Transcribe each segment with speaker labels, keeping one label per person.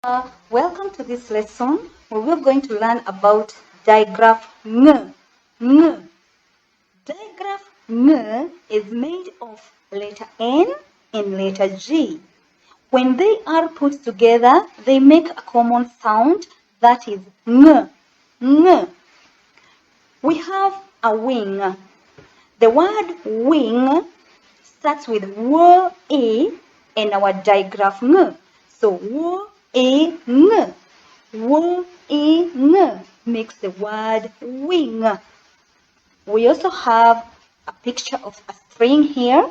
Speaker 1: Welcome to this lesson where we're going to learn about digraph ng. Digraph ng is made of letter N and letter G. When they are put together, they make a common sound that is ng. We have a wing. The word wing starts with w, a, and our digraph ng. So w, a, ng. W, a, ng makes the word wing. We also have a picture of a string here,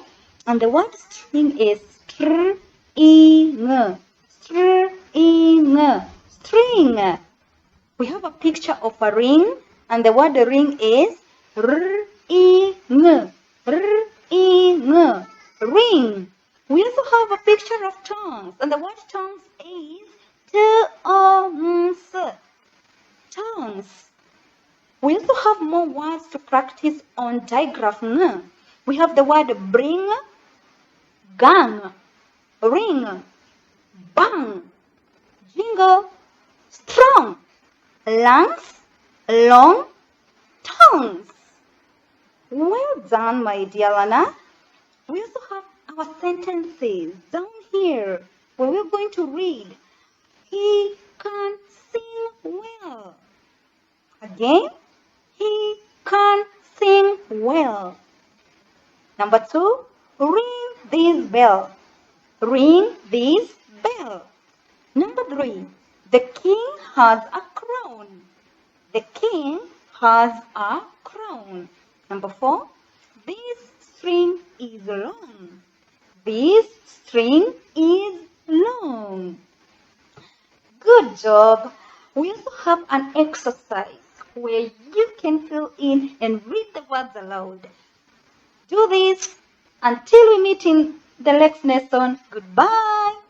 Speaker 1: and the word string is string. String. We have a picture of a ring, and the word ring is ring. Ring. We also have a picture of tongues, and the word tongues is tongues. We also have more words to practice on digraph ng. We have the word bring, gang, ring, bang, jingle, strong, lungs, long, tongues. Well done, my dear Lana. We also have our sentences down here where we're going to read. He can sing well. Again, he can sing well. Number 2, ring this bell. Ring this bell. Number 3, the king has a crown. The king has a crown. Number 4, this string is long. This string is long. Good job. We also have an exercise where you can fill in and read the words aloud. Do this until we meet in the next lesson. Goodbye.